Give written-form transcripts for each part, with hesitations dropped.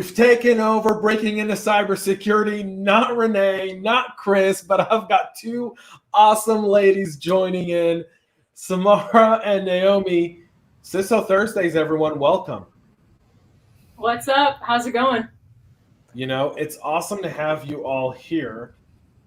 We've taken over Breaking Into Cybersecurity. Not Renee, not Chris, but I've got two awesome ladies joining in, Samara and Naomi. CISO Thursdays, everyone, welcome. What's up? How's it going? You know, it's awesome to have you all here.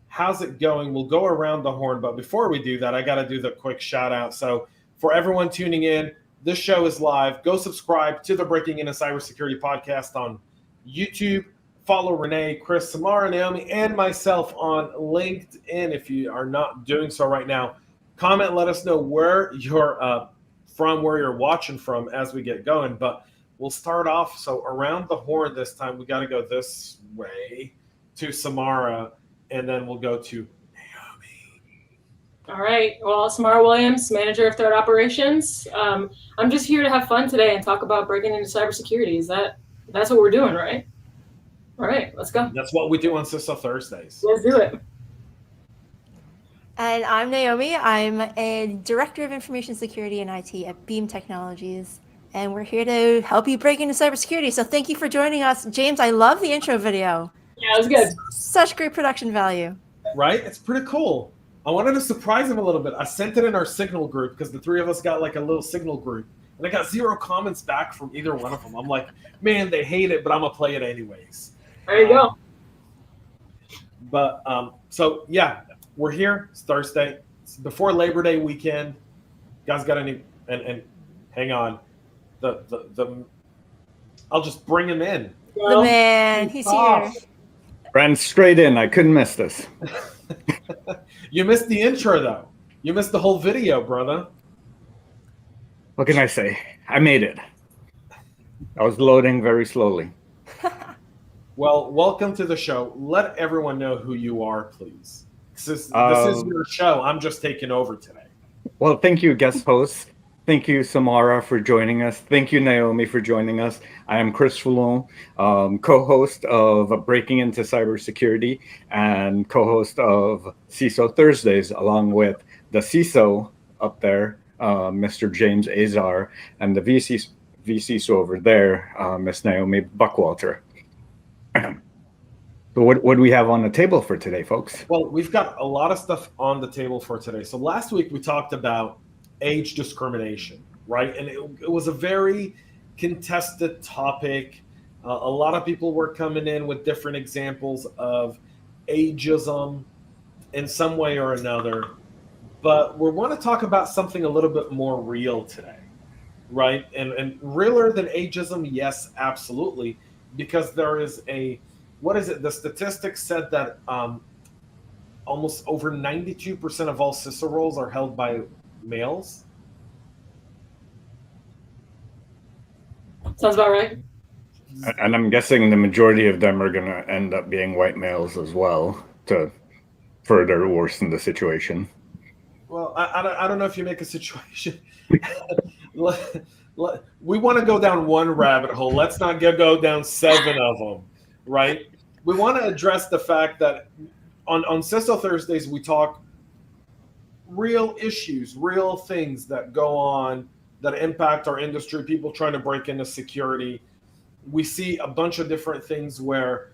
How's it going? We'll go around the horn, but before we do that, I got to do the quick shout out. So for everyone tuning in, this show is live. Go subscribe to the Breaking Into Cybersecurity podcast on YouTube. Follow Renee, Chris, Samara, Naomi, and myself on LinkedIn if you are not doing so right now. Comment, let us know where you're from, where you're watching from as we get going. But we'll start off. So around the horn this time, we got to go this way to Samara, and then we'll go to Naomi. All right. Well, Samara Williams, Manager of Threat Operations. I'm just here to have fun today and talk about breaking into cybersecurity. That's what we're doing, right? All right, let's go. That's what we do on CISO Thursdays. Let's do it. And I'm Naomi. I'm a Director of Information Security and IT at Beam Technologies. And we're here to help you break into cybersecurity. So thank you for joining us. James, I love the intro video. Yeah, it was good. Such great production value. Right? It's pretty cool. I wanted to surprise him a little bit. I sent it in our Signal group because the three of us got like a little Signal group. And I got 0 comments back from either one of them. I'm like, man, they hate it, but I'm going to play it anyways. There you go. But so, yeah, we're here. It's Thursday. It's before Labor Day weekend. You guys got any, and hang on. I'll just bring him in. The man, he's here. Ran straight in. I couldn't miss this. You missed the intro, though. You missed the whole video, brother. What can I say? I made it. I was loading very slowly. Well, welcome to the show. Let everyone know who you are, please. This is your show. I'm just taking over today. Well, thank you, guest hosts. Thank you, Samara, for joining us. Thank you, Naomi, for joining us. I am Chris Foulon, co-host of Breaking Into Cybersecurity and co-host of CISO Thursdays, along with the CISO up there, Mr. James Azar, and the VCISO over there, Miss Naomi Buckwalter. So what do we have on the table for today, folks? Well, we've got a lot of stuff on the table for today. So last week we talked about age discrimination, right? And it was a very contested topic. A lot of people were coming in with different examples of ageism in some way or another. But we want to talk about something a little bit more real today, right? And realer than ageism, yes, absolutely. Because there is the statistics said that almost over 92% of all CISO roles are held by males. Sounds about right. And I'm guessing the majority of them are going to end up being white males as well to further worsen the situation. Well, I don't know if you make a situation. We want to go down one rabbit hole. Let's not go down 7 of them, right? We want to address the fact that on CISO Thursdays, we talk real issues, real things that go on that impact our industry, people trying to break into security. We see a bunch of different things where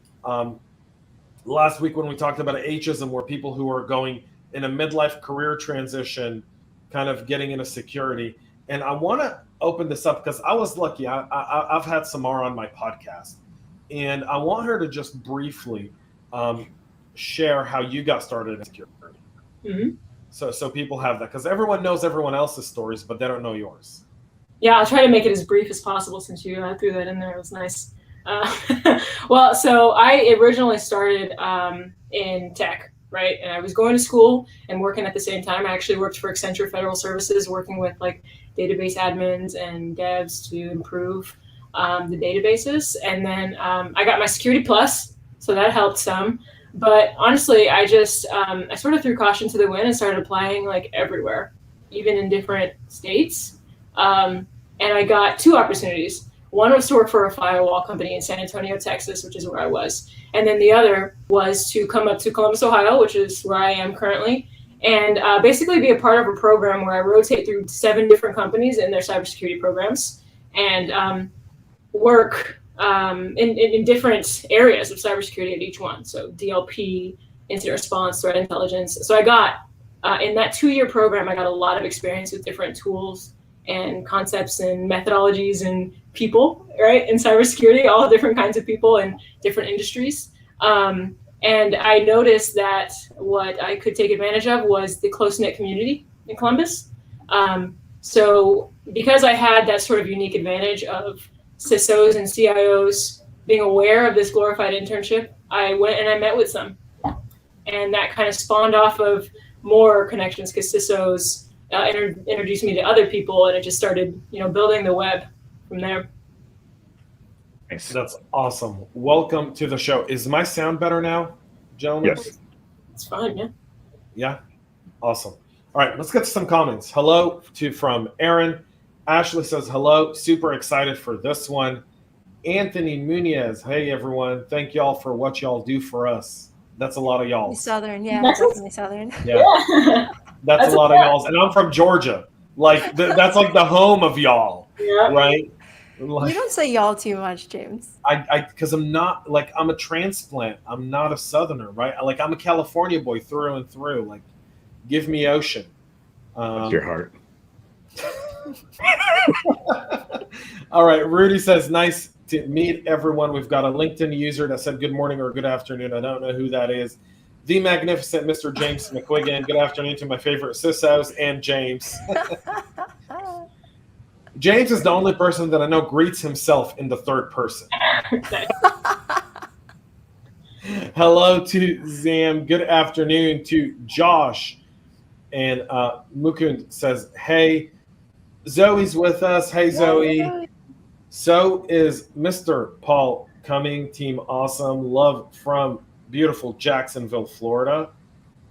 last week when we talked about ageism, where people who are going in a midlife career transition, kind of getting into security. And I want to open this up because I was lucky. I've had Samara on my podcast, and I want her to just briefly share how you got started in security. Mm-hmm. So people have that, because everyone knows everyone else's stories, but they don't know yours. Yeah, I'll try to make it as brief as possible since you threw that in there. It was nice. Well, so I originally started in tech, right? And I was going to school and working at the same time. I actually worked for Accenture Federal Services, working with like database admins and devs to improve the databases. And then I got my Security Plus, so that helped some. But honestly, I just, I sort of threw caution to the wind and started applying like everywhere, even in different states. And I got 2 opportunities. One was to work for a firewall company in San Antonio, Texas, which is where I was. And then the other was to come up to Columbus, Ohio, which is where I am currently, and basically be a part of a program where I rotate through 7 different companies in their cybersecurity programs and work in different areas of cybersecurity at each one. So DLP, incident response, threat intelligence. So I got, in that 2-year program, I got a lot of experience with different tools and concepts and methodologies and people, right, in cybersecurity, all different kinds of people in different industries. And I noticed that what I could take advantage of was the close-knit community in Columbus. So because I had that sort of unique advantage of CISOs and CIOs being aware of this glorified internship, I went and I met with some. And that kind of spawned off of more connections because CISOs introduced me to other people, and it just started, building the web from there. Nice. That's awesome. Welcome to the show. Is my sound better now, gentlemen? Yes. It's fine, yeah. Yeah? Awesome. All right, let's get to some comments. Hello from Aaron. Ashley says, hello. Super excited for this one. Anthony Munez. Hey, everyone. Thank y'all for what y'all do for us. That's a lot of y'all. Southern, yeah, definitely Southern. Yeah. That's a lot of y'all. And I'm from Georgia. Like, that's like the home of y'all, right? Like, you don't say y'all too much, James. Because I'm not, like, I'm a transplant. I'm not a Southerner, right? Like, I'm a California boy through and through. Like, give me ocean. That's your heart. All right. Rudy says, nice to meet everyone. We've got a LinkedIn user that said good morning or good afternoon. I don't know who that is. The magnificent Mr. James McQuiggan. Good afternoon to my favorite CISOs and James. James is the only person that I know greets himself in the third person. Hello to Zam. Good afternoon to Josh. And Mukund says, hey, Zoe's with us. Hey, Zoe. So is Mr. Paul Cumming. Team awesome. Love from beautiful Jacksonville, Florida.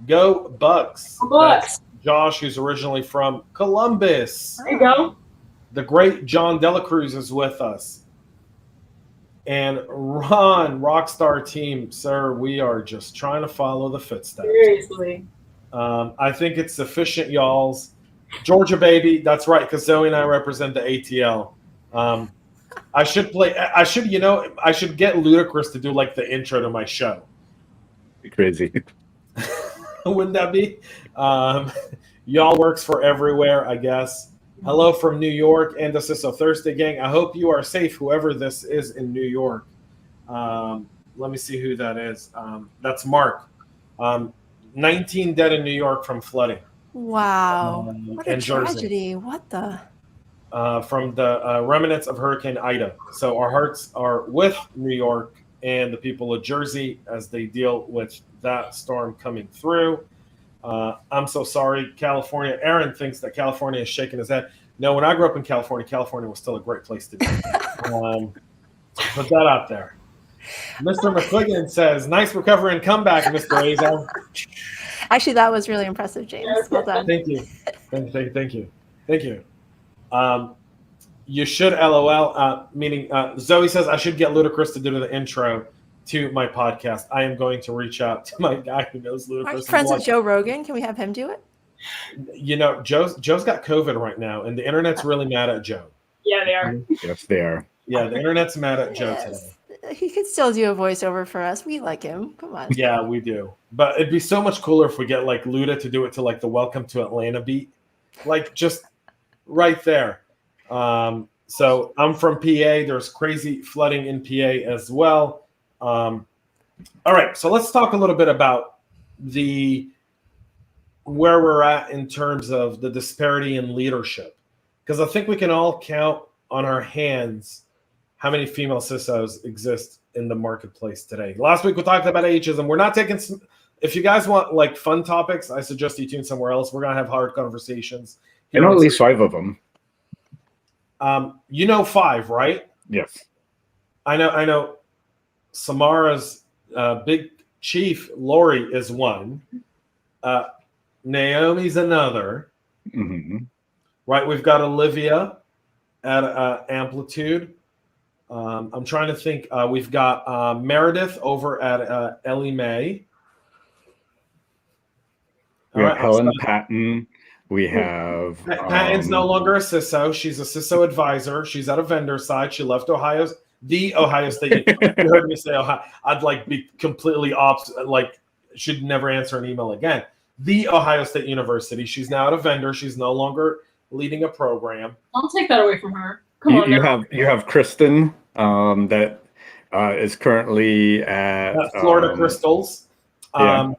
Go Bucks. Go Bucks. That's Josh, who's originally from Columbus. There you go. The great John Delacruz is with us. And Ron, Rockstar Team, sir, we are just trying to follow the footsteps. Seriously. I think it's sufficient, y'alls. Georgia, baby. That's right, because Zoe and I represent the ATL. I should get Ludacris to do like the intro to my show. Crazy. Wouldn't that be? Y'all works for everywhere, I guess. Hello from New York and the CISO Thursday gang. I hope you are safe, whoever this is in New York. Let me see who that is. That's Mark. 19 dead in New York from flooding. Wow. What a tragedy. Jersey. What the? From the remnants of Hurricane Ida. So our hearts are with New York and the people of Jersey as they deal with that storm coming through. I'm so sorry, California. Aaron thinks that California is shaking his head. No, when I grew up in California, California was still a great place to be. Put that out there. Mr. McQuiggan says, nice recovery and comeback, Mr. Azar. Actually, that was really impressive, James. Well done. Thank you. Thank you. You should LOL, meaning Zoe says I should get Ludacris to do the intro to my podcast. I am going to reach out to my guy who knows Ludacris. Aren't you friends with Joe Rogan? Can we have him do it? Joe's got COVID right now, and the internet's really mad at Joe. Yeah, they are. Yes, they are. Yeah, the internet's mad at Joe today. He could still do a voiceover for us. We like him. Come on. Yeah, we do. But it'd be so much cooler if we get like Luda to do it to like the Welcome to Atlanta beat. Like just right there. So I'm from PA. There's crazy flooding in PA as well. All right, so let's talk a little bit about where we're at in terms of the disparity in leadership. Because I think we can all count on our hands how many female CISOs exist in the marketplace today. Last week we talked about ageism. We're not taking if you guys want like fun topics, I suggest you tune somewhere else. We're gonna have hard conversations. I know at least 5 of them. 5, right? Yes. I know Samara's big chief, Lori, is one. Naomi's another. Mm-hmm. Right, we've got Olivia at Amplitude. I'm trying to think. We've got Meredith over at Ellie Mae. We have Helen Patton. We have Patton's no longer a CISO. She's a CISO advisor. She's at a vendor side. She left Ohio. The Ohio State. You heard me say Ohio. I'd like be completely opposite. Like, should never answer an email again. The Ohio State University. She's now at a vendor. She's no longer leading a program. I'll take that away from her. Come on. You have Kristen that is currently at Florida Crystals. Yeah.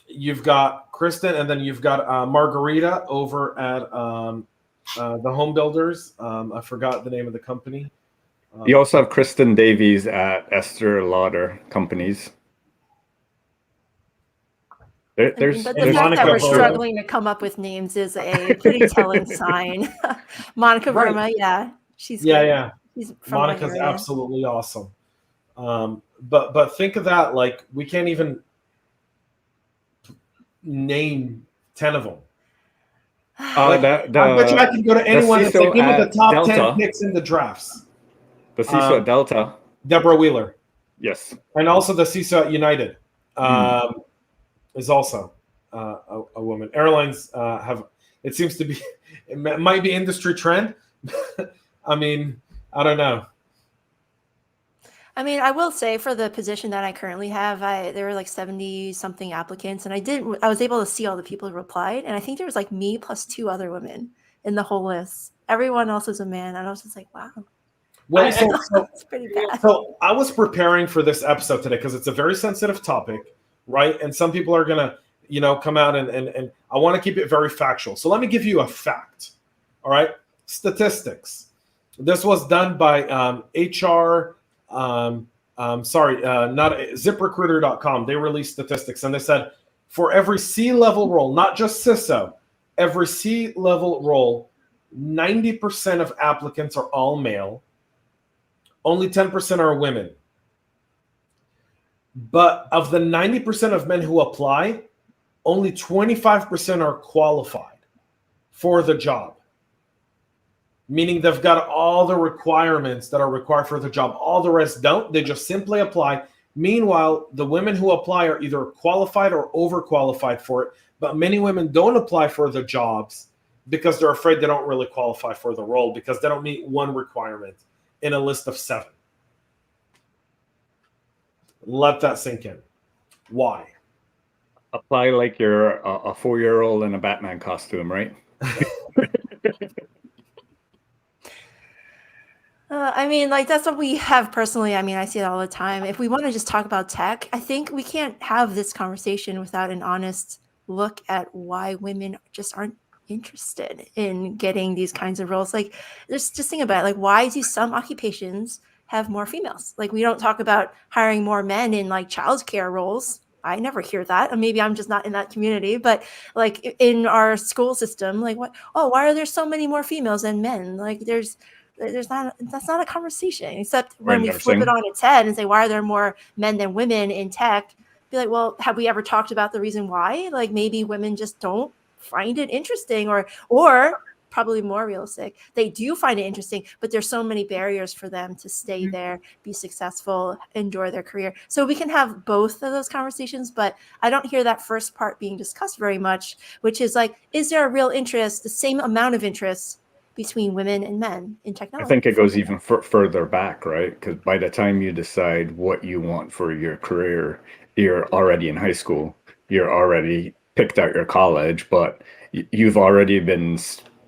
You've got Kristen, and then you've got Margarita over at the Home Builders. I forgot the name of the company. You also have Kristen Davies at Esther Lauder Companies. There's But the fact that we're struggling to come up with names is a pretty telling sign. Monica Verma, yeah, she's yeah, great. yeah. She's from my Monica's area. absolutely awesome. But think of that, like we can't even name 10 of them. I bet you I can go to anyone and say, give me the top Delta. 10 picks in the drafts. The CISO at Delta. Deborah Wheeler. Yes. And also the CISO at United is also a woman. Airlines have, it seems to be, it might be industry trend. I mean, I don't know. I mean, I will say for the position that I currently have, there were like 70 something applicants, and I was able to see all the people who replied, and I think there was like me plus 2 other women in the whole list. Everyone else was a man, and I was just like, wow. Well, it's pretty bad. So I was preparing for this episode today because it's a very sensitive topic, right? And some people are gonna, come out and I want to keep it very factual. So let me give you a fact. All right, statistics. This was done by HR. Not ZipRecruiter.com. They released statistics, and they said for every C-level role, not just CISO, every C-level role, 90% of applicants are all male. Only 10% are women. But of the 90% of men who apply, only 25% are qualified for the job. Meaning they've got all the requirements that are required for the job. All the rest don't. They just simply apply. Meanwhile, the women who apply are either qualified or overqualified for it. But many women don't apply for the jobs because they're afraid they don't really qualify for the role because they don't meet one requirement in a list of 7. Let that sink in. Why? Apply like you're a 4-year-old in a Batman costume, right? I mean, like that's what we have personally. I mean, I see it all the time. If we want to just talk about tech, I think we can't have this conversation without an honest look at why women just aren't interested in getting these kinds of roles. Like, just think about it. Like, why do some occupations have more females? Like, we don't talk about hiring more men in like childcare roles. I never hear that. And maybe I'm just not in that community, but like in our school system, like what? Oh, why are there so many more females than men? Like that's not a conversation, except when we flip it on its head and say, why are there more men than women in tech? Be like, well, have we ever talked about the reason why? Like maybe women just don't find it interesting, or probably more realistic, they do find it interesting, but there's so many barriers for them to stay there, be successful, enjoy their career. So we can have both of those conversations, but I don't hear that first part being discussed very much, which is like, is there a real interest, the same amount of interest between women and men in technology? I think it goes even further back, right? Because by the time you decide what you want for your career, you're already in high school, you're already picked out your college, but you've already been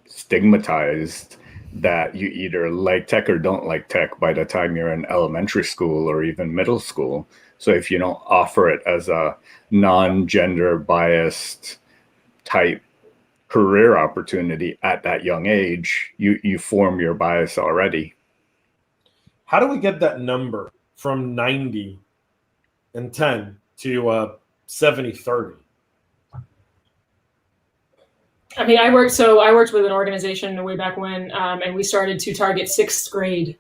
stigmatized that you either like tech or don't like tech by the time you're in elementary school or even middle school. So if you don't offer it as a non-gender biased type career opportunity at that young age, you form your bias already. How do we get that number from 90 and 10 to 70-30? I mean, I worked with an organization way back when, and we started to target 6th grade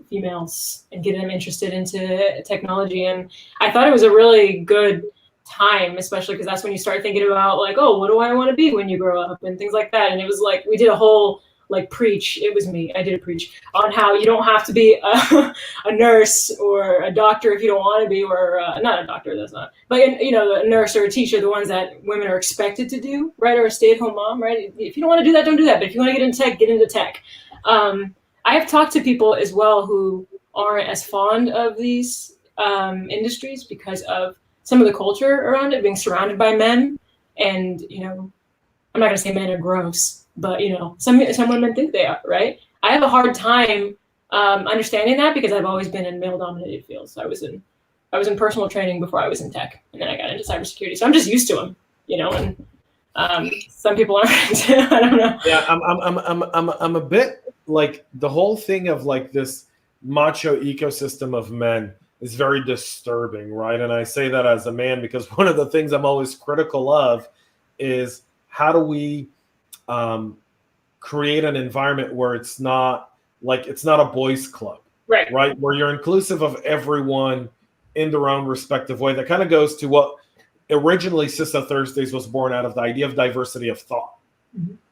females and get them interested into technology. And I thought it was a really good time, especially because that's when you start thinking about like, oh, what do I want to be when you grow up and things like that. And it was like, we did a whole like preach. It was me. I did a preach on how you don't have to be a nurse or a doctor if you don't want to be, or not a doctor, that's not, but a nurse or a teacher, the ones that women are expected to do, right? Or a stay-at-home mom, right? If you don't want to do that, don't do that. But if you want to get into tech, get into tech. I have talked to people as well who aren't as fond of these industries because of some of the culture around it, being surrounded by men. And, you know, I'm not going to say men are gross, but, you know, some women think they are, right? I have a hard time understanding that because I've always been in male-dominated fields. So I was in personal training before I was in tech, and then I got into cybersecurity. So I'm just used to them, you know, and some people aren't. I don't know. Yeah, I'm a bit like the whole thing of like this macho ecosystem of men is very disturbing, right? And I say that as a man because one of the things I'm always critical of is how do we create an environment where it's not a boys club, right? Where you're inclusive of everyone in their own respective way. That kind of goes to what originally CISO Thursdays was born out of, the idea of diversity of thought,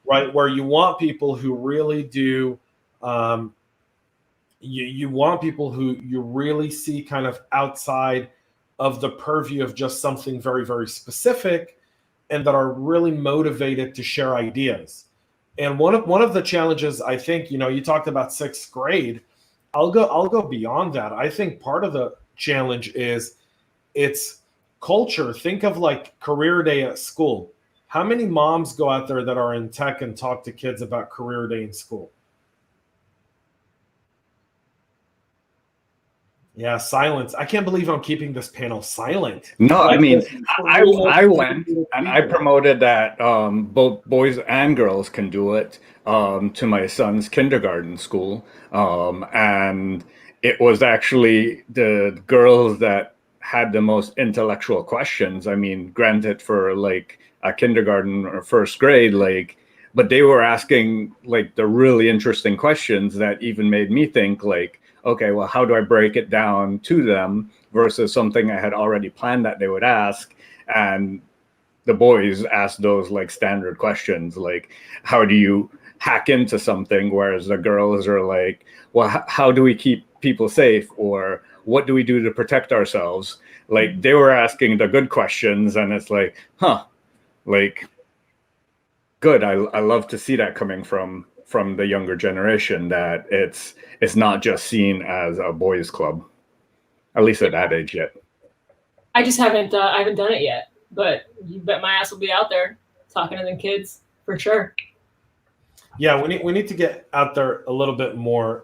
right? Where you want people who really do, you want people who you really see kind of outside of the purview of just something very, very specific, and that are really motivated to share ideas. And one of the challenges, I think, you know, you talked about sixth grade. I'll go beyond that. I think part of the challenge is it's culture. Think of like career day at school. How many moms go out there that are in tech and talk to kids about career day in school? Yeah, silence. I can't believe I'm keeping this panel silent. No, I mean, I went and I promoted that both boys and girls can do it to my son's kindergarten school. And it was actually the girls that had the most intellectual questions. I mean, granted, for like a kindergarten or first grade, like, but they were asking like the really interesting questions that even made me think like, okay, well, how do I break it down to them versus something I had already planned that they would ask? And the boys asked those like standard questions, like, how do you hack into something? Whereas the girls are like, well, how do we keep people safe? Or what do we do to protect ourselves? Like they were asking the good questions, and it's like, like, good. I love to see that coming from the younger generation, that it's not just seen as a boys club, at least at that age yet. I just haven't done it yet, but you bet my ass will be out there talking to them kids for sure. Yeah, we need to get out there a little bit more.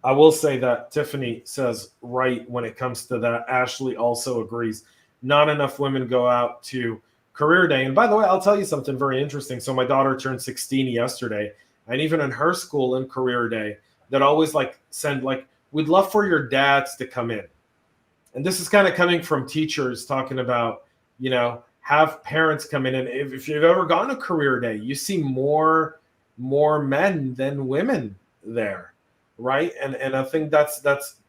I will say that Tiffany says right when it comes to that. Ashley also agrees. Not enough women go out to career day. And by the way, I'll tell you something very interesting. So my daughter turned 16 yesterday, and even in her school in career day, that always like send like, we'd love for your dads to come in. And this is kind of coming from teachers talking about, you know, have parents come in. And if you've ever gone to career day, you see more men than women there, right? And I think that's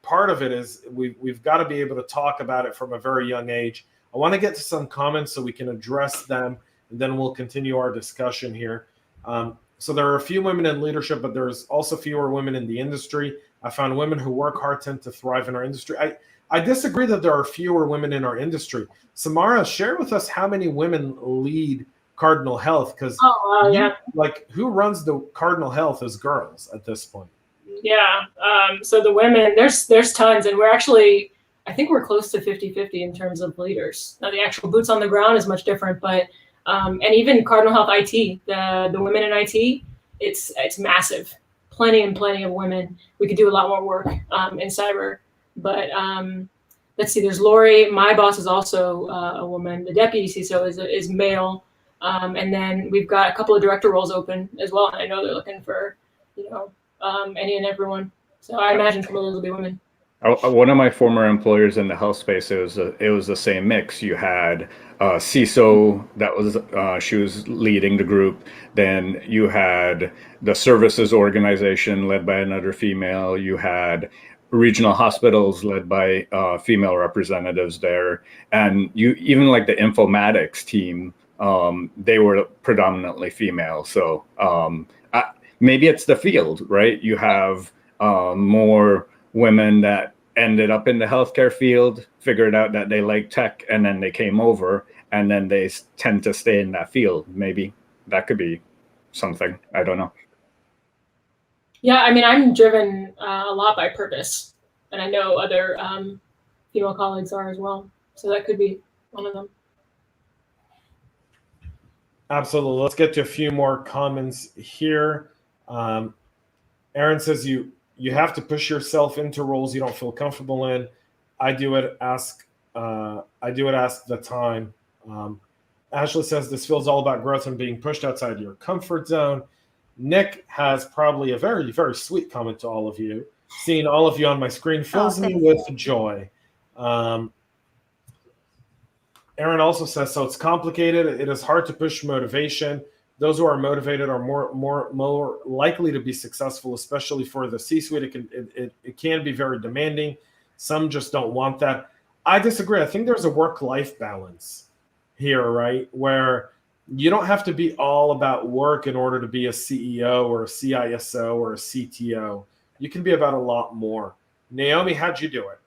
part of it is we've got to be able to talk about it from a very young age. I want to get to some comments so we can address them, and then we'll continue our discussion here. So there are a few women in leadership, but there's also fewer women in the industry. I found women who work hard tend to thrive in our industry. I disagree that there are fewer women in our industry. Samara, share with us how many women lead Cardinal Health, because like who runs the Cardinal Health as girls at this point? Yeah, so the women, there's tons, and we're actually, I think we're close to 50-50 in terms of leaders. Now the actual boots on the ground is much different, but and even Cardinal Health IT, the women in IT, it's massive. Plenty of women. We could do a lot more work in cyber, but let's see. There's Lori. My boss is also a woman. The deputy CISO is male, and then we've got a couple of director roles open as well. And I know they're looking for, you know, any and everyone. So I imagine some of those will be women. One of my former employers in the health space, it was the same mix. You had CISO, that was she was leading the group. Then you had the services organization led by another female. You had regional hospitals led by female representatives there, and you even like the informatics team, they were predominantly female. So maybe it's the field, right? You have more women that ended up in the healthcare field, figured out that they like tech, and then they came over, and then they tend to stay in that field. Maybe that could be something. I don't know. Yeah, I mean, I'm driven a lot by purpose. And I know other female colleagues are as well. So that could be one of them. Absolutely. Let's get to a few more comments here. Aaron says you have to push yourself into roles you don't feel comfortable in. I do it. Ask the time. Ashley says this feels all about growth and being pushed outside your comfort zone. Nick has probably a very, very sweet comment to all of you. Seeing all of you on my screen fills me with joy. Aaron also says, so it's complicated. It is hard to push motivation. Those who are motivated are more likely to be successful, especially for the C-suite. It can be very demanding. Some just don't want that. I disagree. I think there's a work-life balance here, right? Where you don't have to be all about work in order to be a CEO or a CISO or a CTO. You can be about a lot more. Naomi, how'd you do it?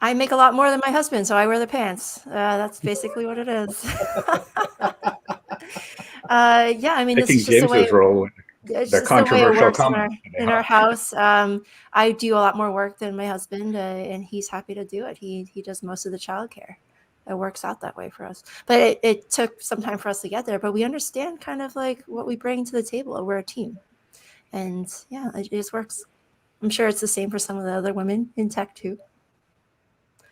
I make a lot more than my husband, so I wear the pants. That's basically what it is. Yeah, I mean, this is just the way. It's just the way it works in our house. I do a lot more work than my husband, and he's happy to do it. He does most of the childcare. It works out that way for us. But it took some time for us to get there. But we understand kind of like what we bring to the table. We're a team. And yeah, it just works. I'm sure it's the same for some of the other women in tech too.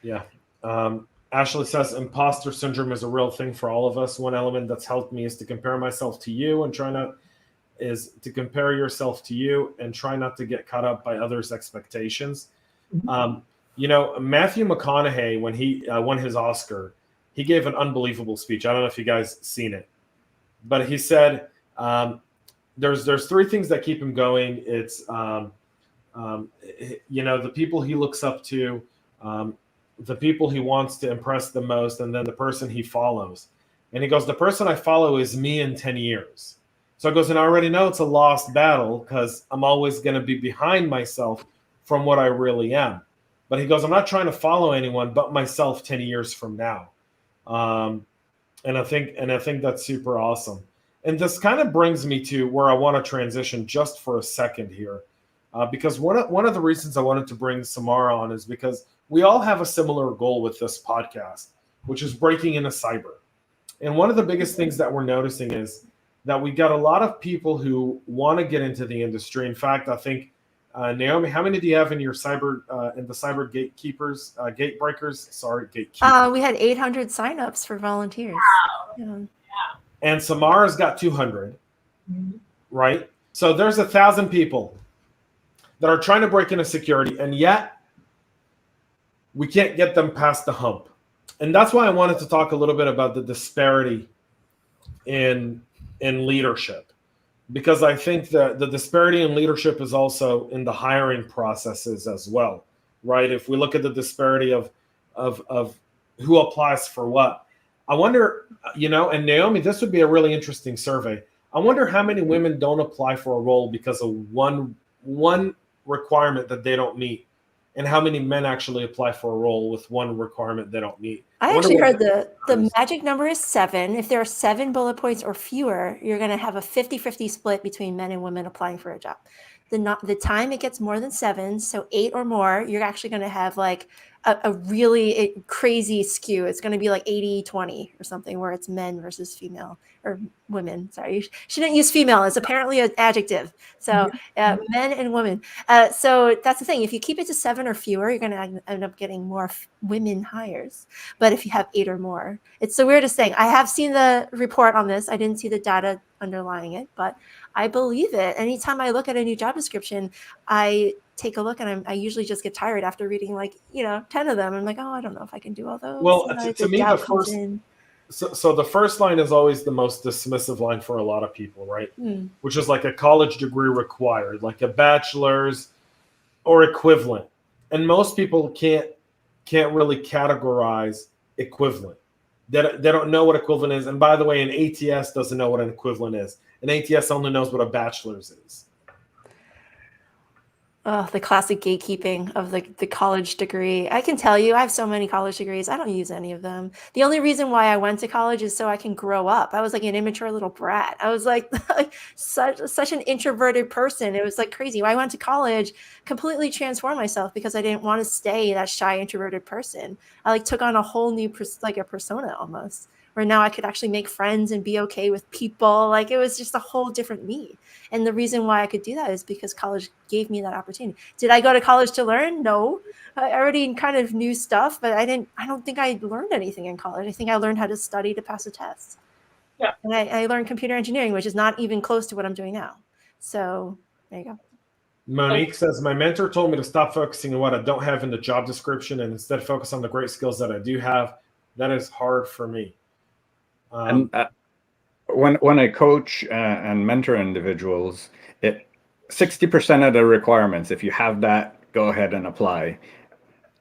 Yeah. Ashley says imposter syndrome is a real thing for all of us. One element that's helped me is to compare myself to you and try not to compare yourself to you and try not to get caught up by others' expectations. Matthew McConaughey, when he won his Oscar, he gave an unbelievable speech. I don't know if you guys seen it, but he said there's three things that keep him going. It's the people he looks up to, the people he wants to impress the most, and then the person he follows. And he goes, the person I follow is me in 10 years. So he goes, and I already know it's a lost battle because I'm always going to be behind myself from what I really am. But he goes, I'm not trying to follow anyone but myself 10 years from now. And I think that's super awesome. And this kind of brings me to where I want to transition just for a second here. Because one of the reasons I wanted to bring Samara on is because we all have a similar goal with this podcast, which is breaking into cyber. And one of the biggest things that we're noticing is that we got a lot of people who want to get into the industry. In fact, I think, Naomi, how many do you have in your in the cyber gatekeepers, gatebreakers? Sorry, gatekeepers. We had 800 signups for volunteers. Wow. Yeah. And Samara's got 200, right? So there's 1,000 people that are trying to break into security, and yet we can't get them past the hump. And that's why I wanted to talk a little bit about the disparity in leadership, because I think that the disparity in leadership is also in the hiring processes as well, right? If we look at the disparity of who applies for what, I wonder, and Naomi, this would be a really interesting survey. I wonder how many women don't apply for a role because of one requirement that they don't meet, and how many men actually apply for a role with one requirement they don't meet. I actually heard the magic number is 7. If there are 7 bullet points or fewer, you're going to have a 50-50 split between men and women applying for a job. The time it gets more than 7, so 8 or more, you're actually going to have like a really crazy skew. It's going to be like 80-20 or something, where it's men versus female or women. Sorry, you shouldn't use female. It's apparently an adjective. So men and women. So that's the thing. If you keep it to 7 or fewer, you're going to end up getting more women hires. But if you have 8 or more, it's the weirdest thing. I have seen the report on this. I didn't see the data underlying it, but I believe it. Anytime I look at a new job description, I take a look, and I usually just get tired after reading 10 of them. I'm like, oh, I don't know if I can do all those. Well, to me, the first so the first line is always the most dismissive line for a lot of people, right? Which is like a college degree required, like a bachelor's or equivalent. And most people can't really categorize equivalent. They don't know what equivalent is. And by the way, an ATS doesn't know what an equivalent is. An ATS only knows what a bachelor's is. Oh, the classic gatekeeping of the college degree. I can tell you, I have so many college degrees. I don't use any of them. The only reason why I went to college is so I can grow up. I was like an immature little brat. I was like such an introverted person. It was like crazy. When I went to college, completely transformed myself because I didn't want to stay that shy introverted person. I like took on a whole new like a persona almost, where now I could actually make friends and be okay with people. Like it was just a whole different me. And the reason why I could do that is because college gave me that opportunity. Did I go to college to learn? No. I already kind of knew stuff, but I don't think I learned anything in college. I think I learned how to study to pass a test. Yeah. And I learned computer engineering, which is not even close to what I'm doing now. So there you go. Monique says, my mentor told me to stop focusing on what I don't have in the job description and instead focus on the great skills that I do have. That is hard for me. And when I coach and mentor individuals, 60% of the requirements, if you have that, go ahead and apply.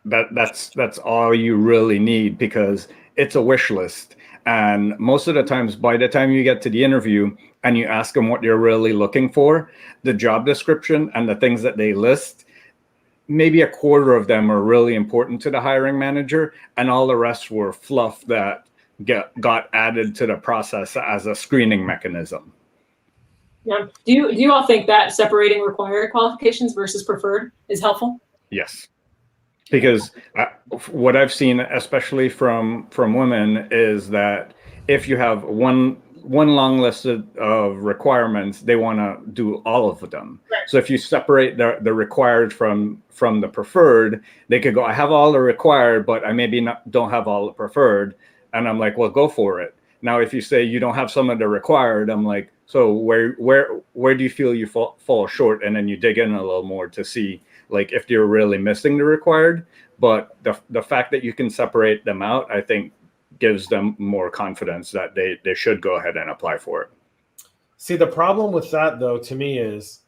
That's all you really need, because it's a wish list. And most of the times, by the time you get to the interview and you ask them what you're really looking for, the job description and the things that they list, maybe a quarter of them are really important to the hiring manager, and all the rest were fluff that got added to the process as a screening mechanism. Yeah. Do you all think that separating required qualifications versus preferred is helpful? Yes, because what I've seen, especially from women, is that if you have one long list of requirements, they want to do all of them. Right. So if you separate the required from the preferred, they could go, I have all the required, but I maybe don't have all the preferred. And I'm like, well, go for it. Now, if you say you don't have some of the required, I'm like, so where do you feel you fall short? And then you dig in a little more to see like if you're really missing the required. But the fact that you can separate them out, I think, gives them more confidence that they should go ahead and apply for it. See, the problem with that, though, to me is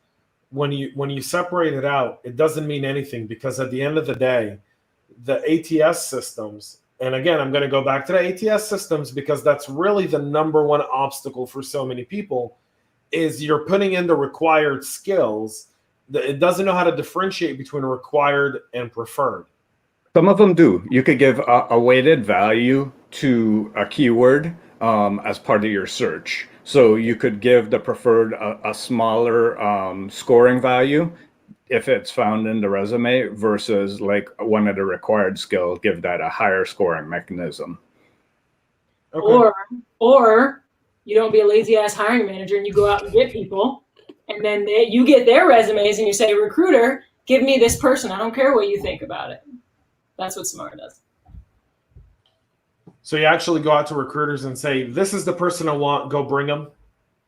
when you separate it out, it doesn't mean anything, because at the end of the day, the ATS systems, and again, I'm going to go back to the ATS systems because that's really the number one obstacle for so many people, is you're putting in the required skills. It doesn't know how to differentiate between required and preferred. Some of them do. You could give a weighted value to a keyword as part of your search. So you could give the preferred a smaller scoring value if it's found in the resume, versus like one of the required skills, give that a higher scoring mechanism. Okay. Or you don't be a lazy ass hiring manager and you go out and get people, and then you get their resumes and you say, recruiter, give me this person. I don't care what you think about it. That's what Samara does. So you actually go out to recruiters and say, this is the person I want, go bring them?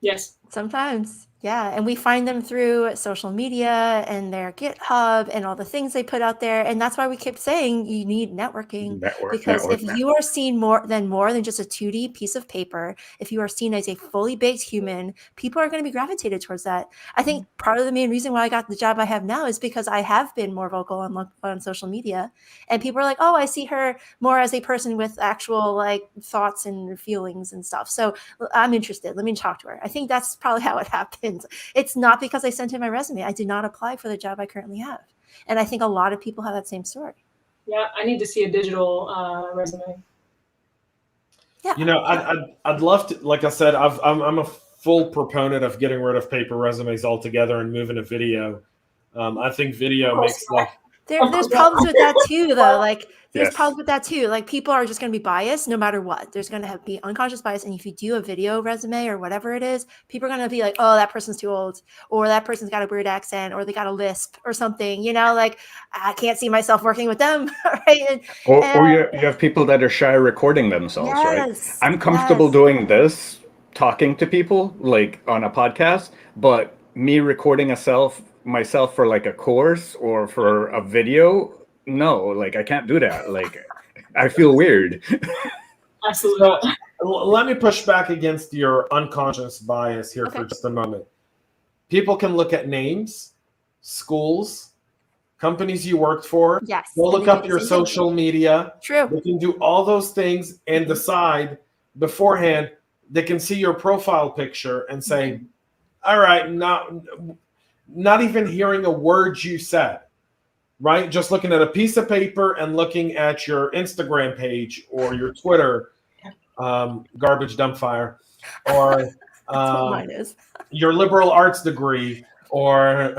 Yes. Sometimes. Yeah. And we find them through social media and their GitHub and all the things they put out there. And that's why we keep saying you need networking. Because if you are seen more than just a 2D piece of paper, if you are seen as a fully baked human, people are going to be gravitated towards that. I think part of the main reason why I got the job I have now is because I have been more vocal on social media. And people are like, oh, I see her more as a person with actual like thoughts and feelings and stuff. So I'm interested. Let me talk to her. I think that's probably how it happened. It's not because I sent in my resume. I did not apply for the job I currently have. And I think a lot of people have that same story. Yeah, I need to see a digital resume. Yeah. You know, I'd love to, like I said, I'm a full proponent of getting rid of paper resumes altogether and moving to video. I think video makes life. There's problems with that too, though. Like there's Yes. problems with that too. Like people are just going to be biased no matter what. There's going to be unconscious bias. And if you do a video resume or whatever it is, people are going to be like, oh, that person's too old, or that person's got a weird accent, or they got a lisp or something, you know, like I can't see myself working with them. Right. Or you have people that are shy recording themselves, Yes, right? I'm comfortable yes. doing this, talking to people like on a podcast, but me recording myself for like a course or for a video, no, like I can't do that. Like I feel weird. Absolutely. So, let me push back against your unconscious bias here for just a moment. People can look at names, schools, companies you worked for. Yes. Go look up your social media. True. They can do all those things and decide beforehand. They can see your profile picture and say, all right, now not even hearing a word you said, right? Just looking at a piece of paper and looking at your Instagram page or your Twitter, garbage dump fire, or That's what mine is. your liberal arts degree, or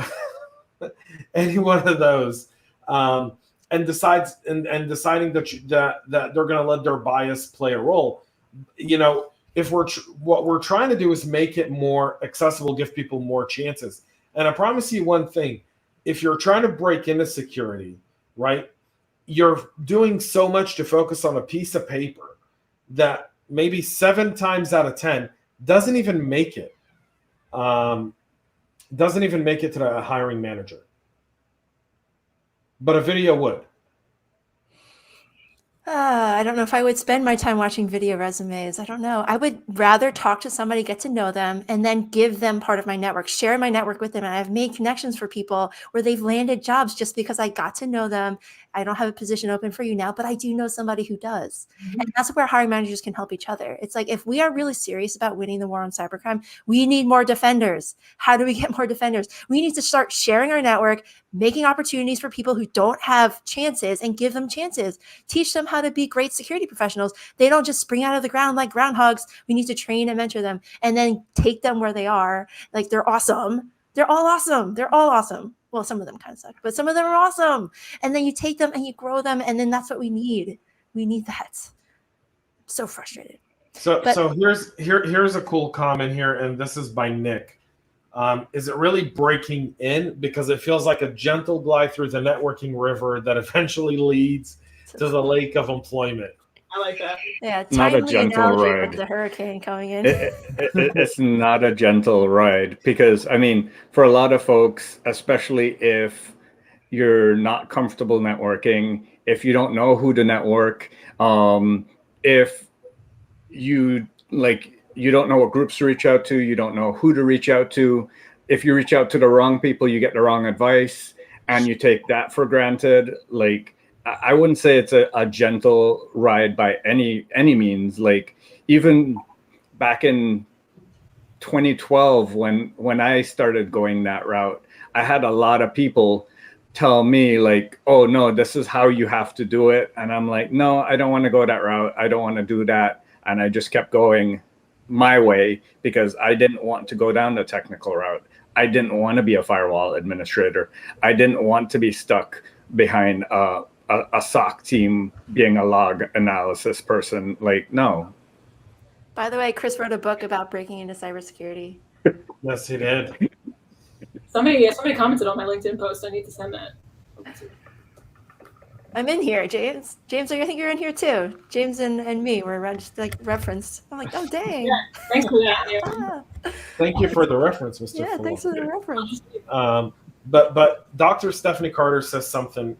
any one of those, and deciding that they're going to let their bias play a role. If what we're trying to do is make it more accessible, give people more chances. And I promise you one thing: if you're trying to break into security, right, you're doing so much to focus on a piece of paper that maybe 7 times out of 10 doesn't even make it. Doesn't even make it to the hiring manager. But a video would. I don't know if I would spend my time watching video resumes. I don't know. I would rather talk to somebody, get to know them, and then give them part of my network, share my network with them. And I've made connections for people where they've landed jobs just because I got to know them. I don't have a position open for you now, but I do know somebody who does. Mm-hmm. And that's where hiring managers can help each other. It's like, if we are really serious about winning the war on cybercrime, we need more defenders. How do we get more defenders? We need to start sharing our network, making opportunities for people who don't have chances, and give them chances. Teach them how to be great security professionals. They don't just spring out of the ground like groundhogs. We need to train and mentor them, and then take them where they are. Like, they're awesome. They're all awesome. They're all awesome. Well, some of them kind of suck, but some of them are awesome. And then you take them and you grow them, and then that's what we need. We need that. I'm so frustrated. So here's a cool comment here, and this is by Nick. Is it really breaking in? Because it feels like a gentle glide through the networking river that eventually leads to the lake of employment. I like that. Yeah, not a gentle ride. Of the hurricane coming in. It's not a gentle ride, because, I mean, for a lot of folks, especially if you're not comfortable networking, if you don't know who to network, if you don't know what groups to reach out to, you don't know who to reach out to. If you reach out to the wrong people, you get the wrong advice, and you take that for granted. Like, I wouldn't say it's a gentle ride by any means. Like, even back in 2012, when I started going that route, I had a lot of people tell me, like, oh no, this is how you have to do it. And I'm like, no, I don't want to go that route. I don't want to do that. And I just kept going my way, because I didn't want to go down the technical route. I didn't want to be a firewall administrator. I didn't want to be stuck behind a SOC team being a log analysis person. Like, no. By the way, Chris wrote a book about breaking into cybersecurity. Yes, he did. Somebody commented on my LinkedIn post. I need to send that. I'm in here, James. James, I think you're in here too. James and me were referenced. I'm like, oh dang. Yeah, thanks for that. Yeah. Thank you for the reference, Mr. Yeah, Foulon. thanks for the reference. But Dr. Stephanie Carter says something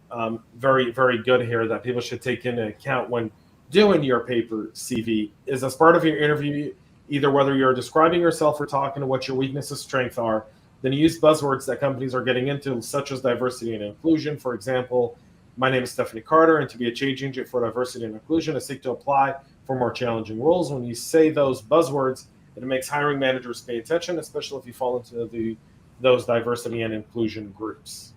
very, very good here that people should take into account when doing your paper CV. Is, as part of your interview, either whether you're describing yourself or talking to what your weaknesses, strengths are, then use buzzwords that companies are getting into, such as diversity and inclusion. For example, my name is Stephanie Carter, and to be a change agent for diversity and inclusion, I seek to apply for more challenging roles. When you say those buzzwords, it makes hiring managers pay attention, especially if you fall into those diversity and inclusion groups.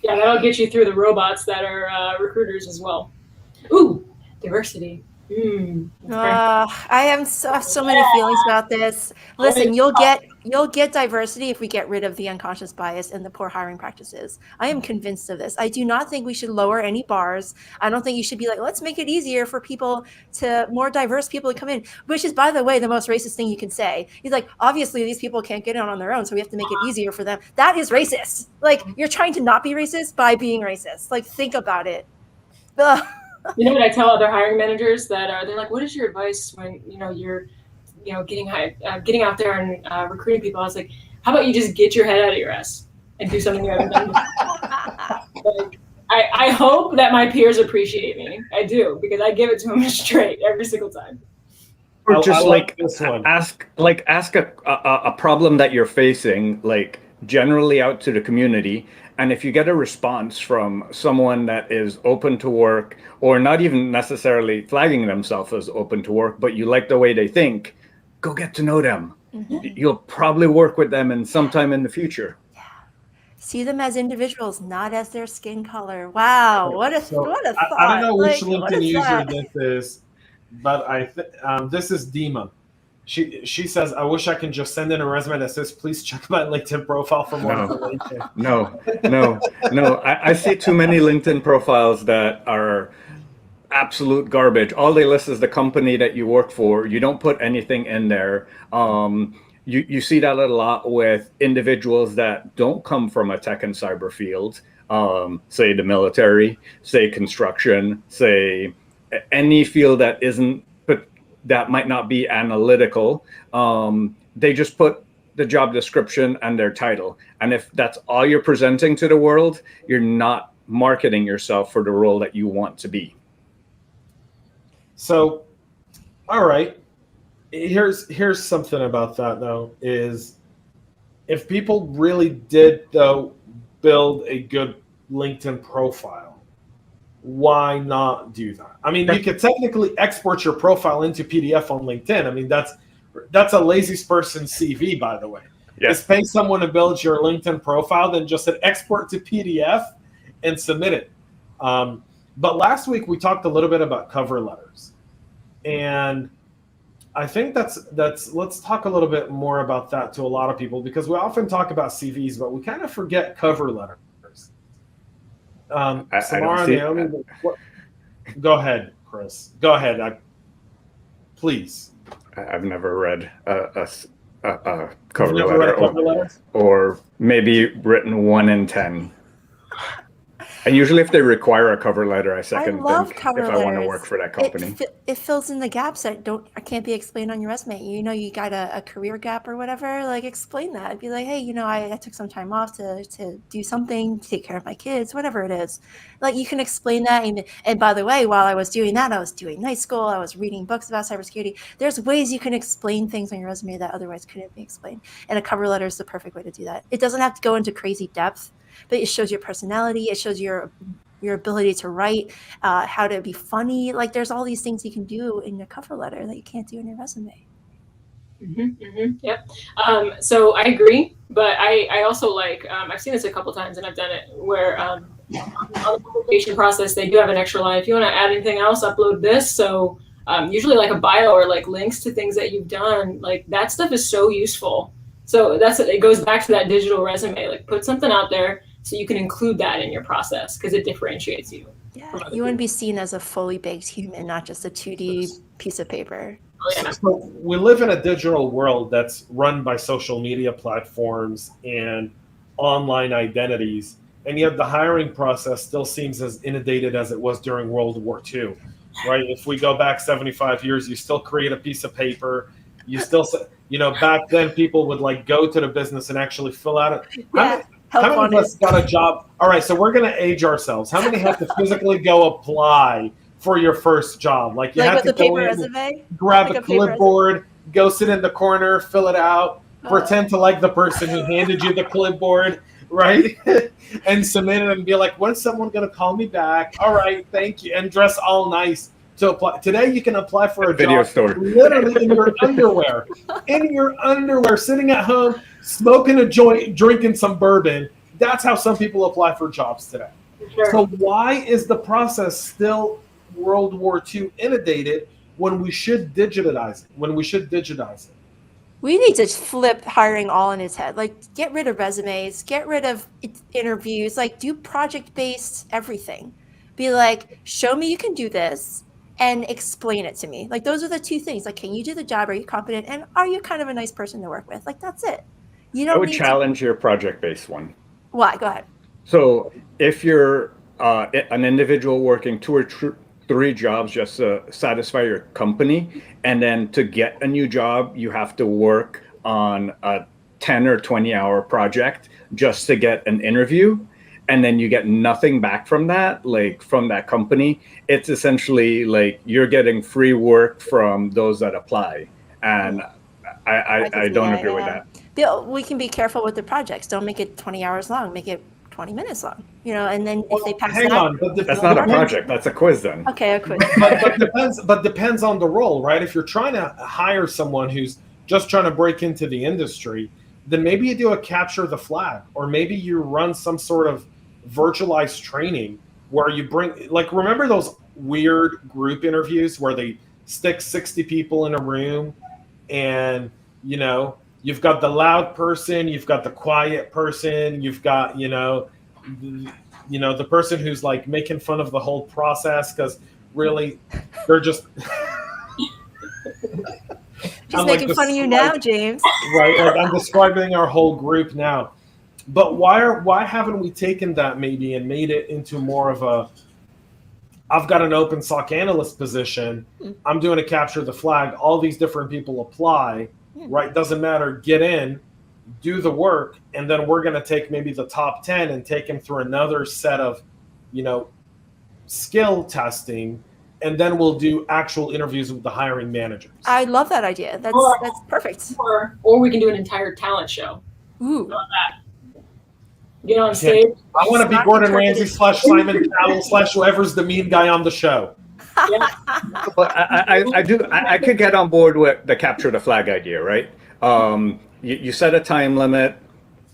Yeah, that'll get you through the robots that are recruiters as well. Ooh, diversity. I have so many feelings about this. Listen, you'll get diversity if we get rid of the unconscious bias and the poor hiring practices. I am convinced of this. I do not think we should lower any bars. I don't think you should be like, let's make it easier for more diverse people to come in, which is, by the way, the most racist thing you can say. He's like, obviously these people can't get in on their own, so we have to make it easier for them. That is racist. Like, you're trying to not be racist by being racist. Like, think about it. Ugh. You know what I tell other hiring managers that they're like, what is your advice when you're getting out there and recruiting people? I was like, how about you just get your head out of your ass and do something you haven't done before? Like, I hope that my peers appreciate me. I do, because I give it to them straight every single time. Or just ask a problem that you're facing, like, generally out to the community. And if you get a response from someone that is open to work, or not even necessarily flagging themselves as open to work, but you like the way they think, go get to know them. Mm-hmm. You'll probably work with them in sometime in the future. Yeah. See them as individuals, not as their skin color. Wow, what a thought! I don't know which Like, what LinkedIn is user that? this is, but this is Dima. She says, I wish I can just send in a resume that says, please check my LinkedIn profile for more information. No. I see too many LinkedIn profiles that are absolute garbage. All they list is the company that you work for. You don't put anything in there. You see that a lot with individuals that don't come from a tech and cyber field, say the military, say construction, say any field that isn't, but that might not be analytical. They just put the job description and their title. And if that's all you're presenting to the world, you're not marketing yourself for the role that you want to be. So, all right. Here's something about that though, is if people really did though build a good LinkedIn profile, why not do that? I mean, you could technically export your profile into PDF on LinkedIn. I mean, that's a lazy person CV, by the way. Yes. Just pay someone to build your LinkedIn profile, then just hit export to PDF and submit it. But last week we talked a little bit about cover letters, and I think that's let's talk a little bit more about that to a lot of people, because we often talk about CVs, but we kind of forget cover letters. Samara, Naomi, go ahead, Chris. Go ahead, please. I've never read a You've cover never read a cover letter? or maybe written 1 in 10. And usually if they require a cover letter, I second think if I want to work for that company. It fills in the gaps that can't be explained on your resume. You know, you got a career gap or whatever, like explain that. Be like, hey, you know, I took some time off to do something, take care of my kids, whatever it is. Like you can explain that. And by the way, while I was doing that, I was doing night school. I was reading books about cybersecurity. There's ways you can explain things on your resume that otherwise couldn't be explained. And a cover letter is the perfect way to do that. It doesn't have to go into crazy depth, but it shows your personality. It shows your ability to write, how to be funny. Like there's all these things you can do in your cover letter that you can't do in your resume. Yep. So I agree, but I also like, I've seen this a couple times and I've done it where on the application process, they do have an extra line. If you want to add anything else, upload this. So usually like a bio or like links to things that you've done, like that stuff is so useful. So it goes back to that digital resume, like put something out there so you can include that in your process because it differentiates you. Yeah, you want to be seen as a fully baked human, not just a 2D piece of paper. Oh, yeah. So we live in a digital world that's run by social media platforms and online identities, and yet the hiring process still seems as inundated as it was during World War II, right? If we go back 75 years, you still create a piece of paper. You still, you know, back then people would like go to the business and actually fill out it. How many of us got a job? All right, so we're going to age ourselves. How many had to physically go apply for your first job? Like you had to go in, resume? grab a clipboard, go sit in the corner, fill it out, pretend to like the person who handed you the clipboard, right? And submit it and be like, when's someone going to call me back? All right, thank you. And dress all nice to apply. Today you can apply for a video job store, literally in your underwear, sitting at home, smoking a joint, drinking some bourbon. That's how some people apply for jobs today. Sure. So why is the process still World War II inundated when we should digitize it? We need to flip hiring all on its head. Like get rid of resumes, get rid of interviews, like do project-based everything. Be like, show me you can do this and explain it to me. Like those are the two things. Like, can you do the job? Are you competent? And are you kind of a nice person to work with? Like that's it. You don't I would challenge your project-based one. Why? Go ahead. So if you're an individual working 2 or 3 jobs just to satisfy your company, and then to get a new job, you have to work on a 10 or 20-hour project just to get an interview, and then you get nothing back from that, like from that company, it's essentially like you're getting free work from those that apply. And I don't agree with that. Bill, we can be careful with the projects. Don't make it 20 hours long. Make it 20 minutes long. You know, and then if they pass hang on, but that's not a project. That's a quiz then. Okay, a quiz. but depends on the role, right? If you're trying to hire someone who's just trying to break into the industry, then maybe you do a capture the flag, or maybe you run some sort of virtualized training where you bring, like, remember those weird group interviews where they stick 60 people in a room, and you've got the loud person, you've got the quiet person, you've got the person who's like making fun of the whole process because really they're just Just making fun of you now, James. Right, like I'm describing our whole group now. But why haven't we taken that maybe and made it into more of a, I've got an open SOC analyst position, I'm doing a capture the flag, all these different people apply, right? Doesn't matter, get in, do the work, and then we're going to take maybe the top 10 and take them through another set of, skill testing, and then we'll do actual interviews with the hiring managers. I love that idea. That's perfect. Or we can do an entire talent show. Ooh. How about that? Get on stage. I want to be Gordon Ramsay / Simon Cowell / whoever's the mean guy on the show. Yeah. But I could get on board with the capture the flag idea, right? You set a time limit,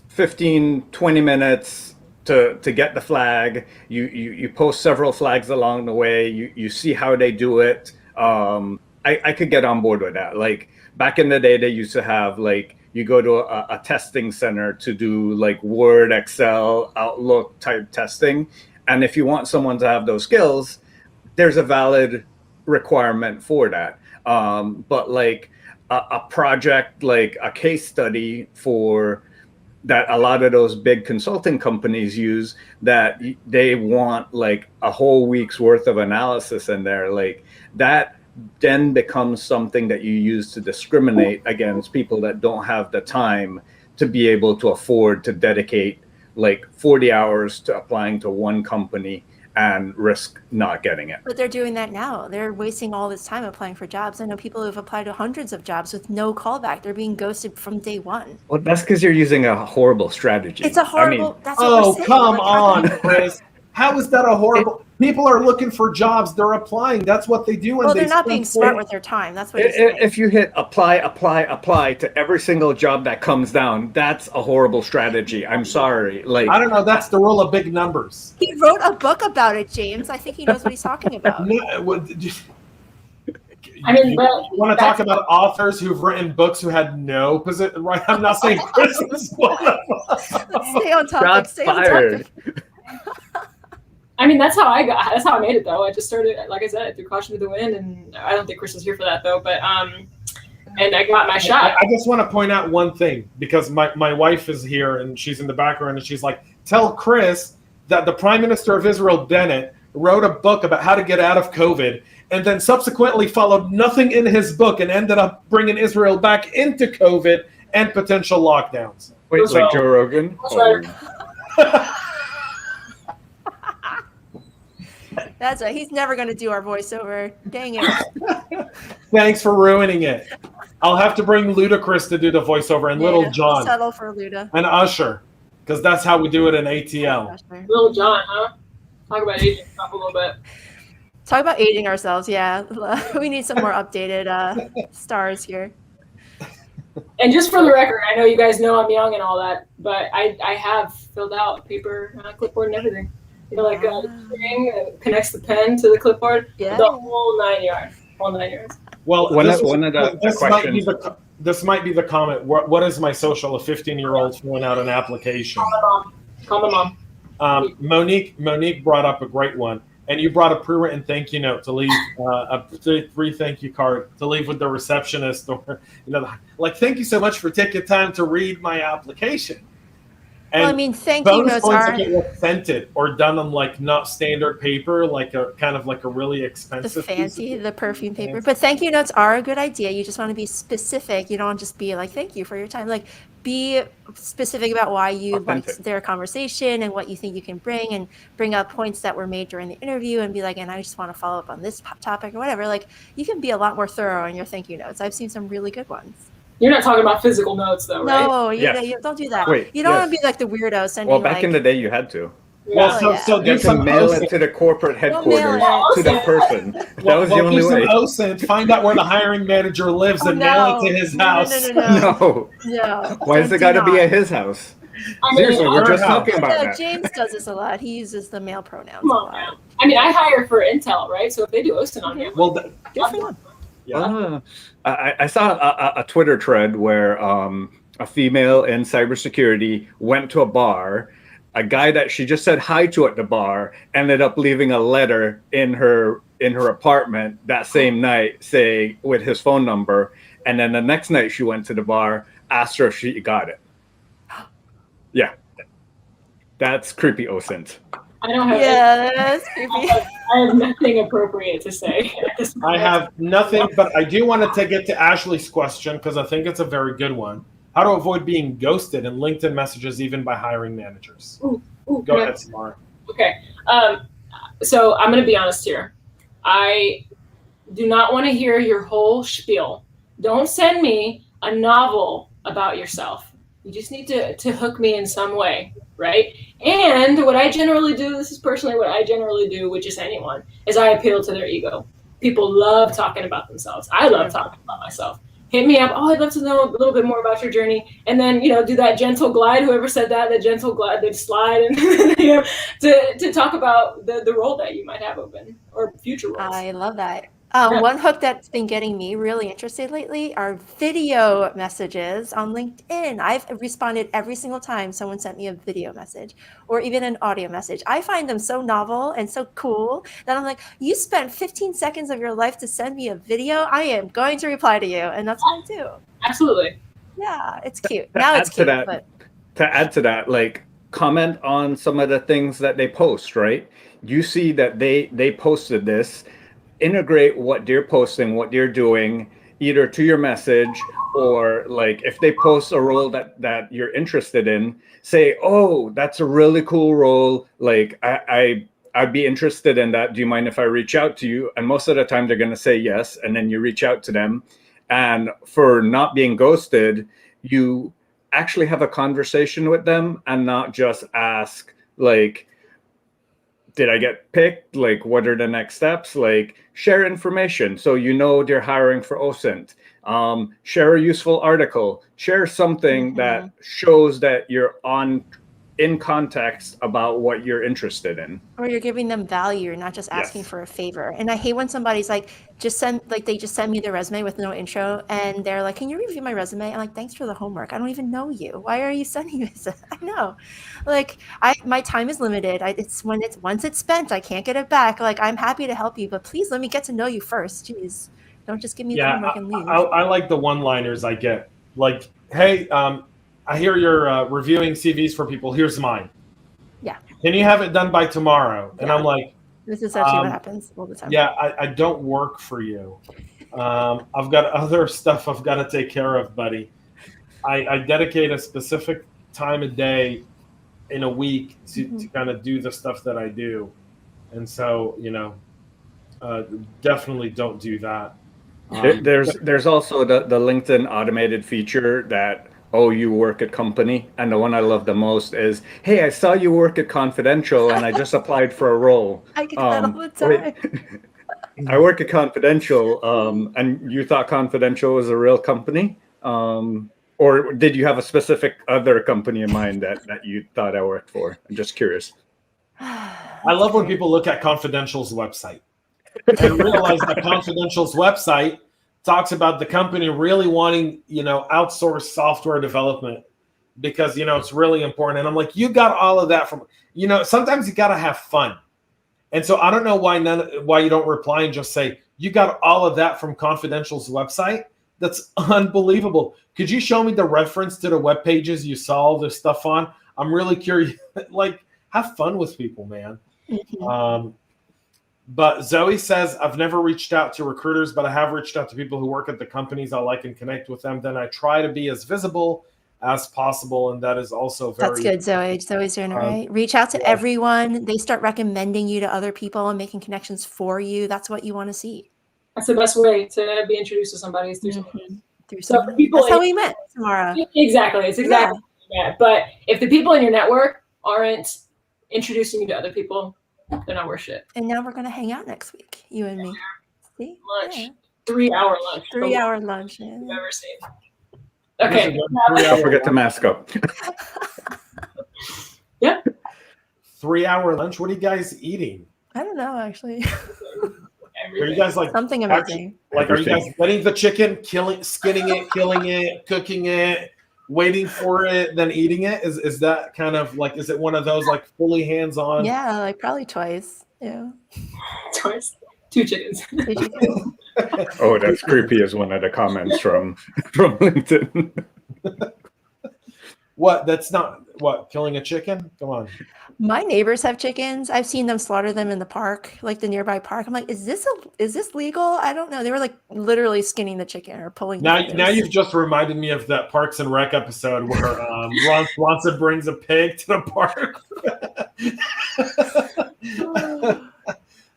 15, 20 minutes to get the flag. You post several flags along the way. You see how they do it. I could get on board with that. Like back in the day, they used to have like, you go to a testing center to do like Word, Excel, Outlook type testing. And if you want someone to have those skills, there's a valid requirement for that. But like a project, like a case study for that a lot of those big consulting companies use, that they want like a whole week's worth of analysis in there, like that then becomes something that you use to discriminate against people that don't have the time to be able to afford to dedicate like 40 hours to applying to one company and risk not getting it. But they're doing that now. They're wasting all this time applying for jobs. I know people who've applied to hundreds of jobs with no callback. They're being ghosted from day one. Well, that's because you're using a horrible strategy. It's a horrible. That's what Oh, we're saying. come on, Chris. How is that a horrible? People are looking for jobs. They're applying. That's what they do. Well, they're not being smart with their time. That's what. If you hit apply to every single job that comes down, that's a horrible strategy. I'm sorry. Like I don't know. That's the rule of big numbers. He wrote a book about it, James. I think he knows what he's talking about. I mean, you want to talk about authors who've written books who had no position, right? I'm not saying Chris is one of them. Stay on topic. Shots Stay on fired. topic. I mean, that's how I made it though. I just started, like I said, threw caution to the wind, and I don't think Chris is here for that though. But and I got my shot. I just want to point out one thing, because my wife is here and she's in the background, and she's like, tell Chris that the Prime Minister of Israel, Bennett, wrote a book about how to get out of COVID, and then subsequently followed nothing in his book and ended up bringing Israel back into COVID and potential lockdowns. Wait, like Joe Rogan? That's right. He's never going to do our voiceover. Dang it. Thanks for ruining it. I'll have to bring Ludacris to do the voiceover, and Little John. We'll settle for Luda. And Usher, because that's how we do it in ATL. Little John, huh? Talk about aging stuff a little bit. Talk about aging ourselves, yeah. We need some more updated stars here. And just for the record, I know you guys know I'm young and all that, but I have filled out paper, clipboard, and everything. You know, like a string that connects the pen to the clipboard. Yeah. The whole 9 yards. Whole 9 yards. Well, the this might be the comment. What is my social? A 15-year-old filling out an application. Call my mom. Monique brought up a great one, and you brought a pre-written thank you note to leave, a free thank you card to leave with the receptionist, or like, thank you so much for taking time to read my application. And well, I mean, thank you notes are scented or done on like not standard paper, like a kind of like a really expensive the perfume paper. But thank you notes are a good idea. You just want to be specific. You don't just be like, thank you for your time. Like, be specific about why you liked their conversation and what you think you can bring, and bring up points that were made during the interview, and be like, and I just want to follow up on this topic or whatever. Like, you can be a lot more thorough in your thank you notes. I've seen some really good ones. You're not talking about physical notes, though, right? No, you don't do that. Wait, you don't want to be like the weirdo sending. Well, back in the day, you had to. Well, Oh, so yeah. do You have to some mail OSINT. it to the corporate headquarters, it. to the person. That Well, was the only do some way. OSINT, find out where the hiring manager lives, Oh, and mail it no. to his No, no, house. no, no, no. No. No. Why is it got to be at his house? I mean, Seriously, we're our just house. talking about No, that. James does this a lot. He uses the male pronouns Come a on lot. now. I mean, I hire for Intel, right? So if they do OSINT on me, Well, Good for them. yeah. I saw a Twitter thread where a female in cybersecurity went to a bar. A guy that she just said hi to at the bar ended up leaving a letter in her apartment that same night, saying with his phone number. And then the next night she went to the bar, asked her if she got it. Yeah, that's creepy OSINT. I don't have. Yeah, that's creepy. I have nothing appropriate to say. I have nothing, but I do want to get to Ashley's question because I think it's a very good one. How to avoid being ghosted in LinkedIn messages, even by hiring managers? Ooh, Go ahead, Samara. Okay. So I'm going to be honest here. I do not want to hear your whole spiel. Don't send me a novel about yourself. You just need to hook me in some way, right? And what I generally do, this is personally what I generally do with just anyone, is I appeal to their ego. People love talking about themselves. I love talking about myself. Hit me up. Oh, I'd love to know a little bit more about your journey. And then, do that gentle glide, whoever said that gentle glide, they'd slide and, to talk about the role that you might have open or future roles. I love that. Yeah. One hook that's been getting me really interested lately are video messages on LinkedIn. I've responded every single time someone sent me a video message or even an audio message. I find them so novel and so cool that I'm like, you spent 15 seconds of your life to send me a video. I am going to reply to you. And that's what I do. Absolutely. Yeah, it's cute. Now it's cute. But To add to that, like, comment on some of the things that they post, right? You see that they posted this. Integrate what they're posting, what they're doing, either to your message or like if they post a role that you're interested in, say, oh, that's a really cool role. Like I'd be interested in that. Do you mind if I reach out to you? And most of the time they're going to say yes. And then you reach out to them. And for not being ghosted, you actually have a conversation with them and not just ask like, did I get picked? Like, what are the next steps? Like, share information so they're hiring for OSINT. Share a useful article. Share something that shows that you're in context about what you're interested in. or you're giving them value. You're not just asking for a favor. And I hate when somebody's like, they just send me their resume with no intro and they're like, can you review my resume? I'm like, thanks for the homework. I don't even know you. Why are you sending me this? I know. Like my time is limited. Once it's spent, I can't get it back. Like I'm happy to help you, but please let me get to know you first. Jeez. Don't just give me the homework and leave. I like the one-liners I get. Like, hey, I hear you're reviewing CVs for people. Here's mine. Yeah. Can you have it done by tomorrow? And I'm like, this is actually what happens all the time. yeah, I don't work for you. I've got other stuff I've got to take care of, buddy. I dedicate a specific time a day in a week to kind of do the stuff that I do. And so, definitely don't do that. There's also the LinkedIn automated feature that, oh, you work at company. And the one I love the most is, hey, I saw you work at Confidential and I just applied for a role. I get that all the time. I work at Confidential, and you thought Confidential was a real company? Or did you have a specific other company in mind that you thought I worked for? I'm just curious. I love when people look at Confidential's website and realize that Confidential's website talks about the company really wanting, outsource software development because, it's really important. And I'm like, you got all of that from, sometimes you got to have fun. And so I don't know why you don't reply and just say, you got all of that from Confidential's website. That's unbelievable. Could you show me the reference to the web pages you saw all this stuff on? I'm really curious. Like, have fun with people, man. But Zoe says, I've never reached out to recruiters, but I have reached out to people who work at the companies I like and connect with them. Then I try to be as visible as possible. And that is also very... That's good, Zoe. Zoe's doing it right. Reach out to everyone. They start recommending you to other people and making connections for you. That's what you want to see. That's the best way to be introduced to somebody is through someone. So for people, that's how we met, Samara. Exactly. It's exactly that. But if the people in your network aren't introducing you to other people, they're not worth shit. And now we're gonna hang out next week, you and me. See? Lunch. Yeah. 3-hour lunch. 3-hour lunch. Yeah. I've ever seen. Okay. Don't forget to mask up. Yeah. 3-hour lunch. What are you guys eating? I don't know, actually. Are you guys like Something amazing. Like, are you guys getting the chicken, skinning it, killing it, cooking it, waiting for it, then eating it? Is that kind of like, is it one of those like fully hands-on? Yeah, like probably twice. Yeah. Twice. 2 chickens. 2 chickens. Oh, that's creepy as one of the comments from LinkedIn. What? That's not what? Killing a chicken? Come on. My neighbors have chickens. I've seen them slaughter them in the park, like the nearby park. I'm like, is this legal? I don't know. They were like literally skinning the chicken or pulling. Now you've just reminded me of that Parks and Rec episode where Ron Swanson brings a pig to the park.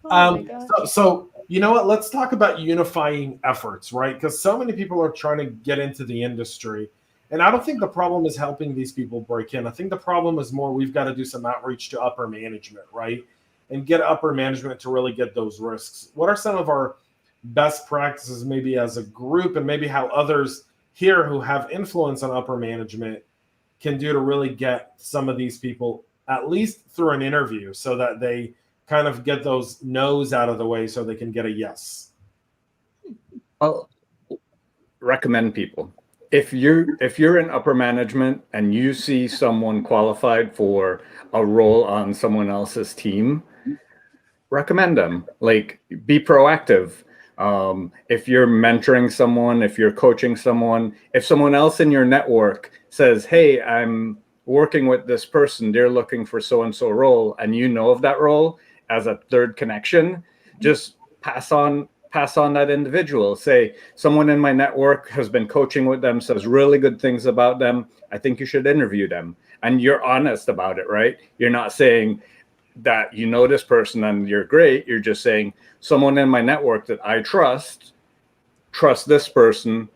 Oh my gosh. So you know what? Let's talk about unifying efforts, right? Because so many people are trying to get into the industry. And I don't think the problem is helping these people break in. I think the problem is more we've got to do some outreach to upper management, right? And get upper management to really get those risks. What are some of our best practices maybe as a group, and maybe how others here who have influence on upper management can do to really get some of these people at least through an interview so that they kind of get those no's out of the way so they can get a yes? I'll recommend people. If you're in upper management and you see someone qualified for a role on someone else's team, recommend them. Like, be proactive. If you're mentoring someone, if you're coaching someone, if someone else in your network says, hey, I'm working with this person, they're looking for so-and-so role, and you know of that role as a third connection, just pass on that individual. Say, someone in my network has been coaching with them, says really good things about them. I think you should interview them. And you're honest about it, right? You're not saying that you know this person and you're great. You're just saying, someone in my network that I trust this person,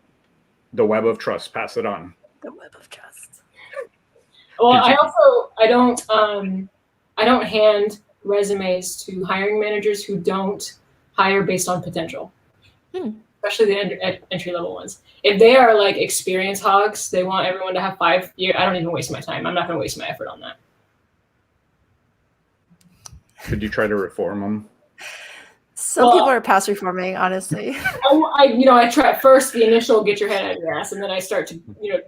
the web of trust, pass it on. The web of trust. Well, I don't hand resumes to hiring managers who don't hire based on potential, especially the entry level ones. If they are like experience hogs, they want everyone to have 5 years. I don't even waste my time. I'm not going to waste my effort on that. Could you try to reform them? Some people are past reforming, honestly. I try first the initial get your head out of your ass, and then I start to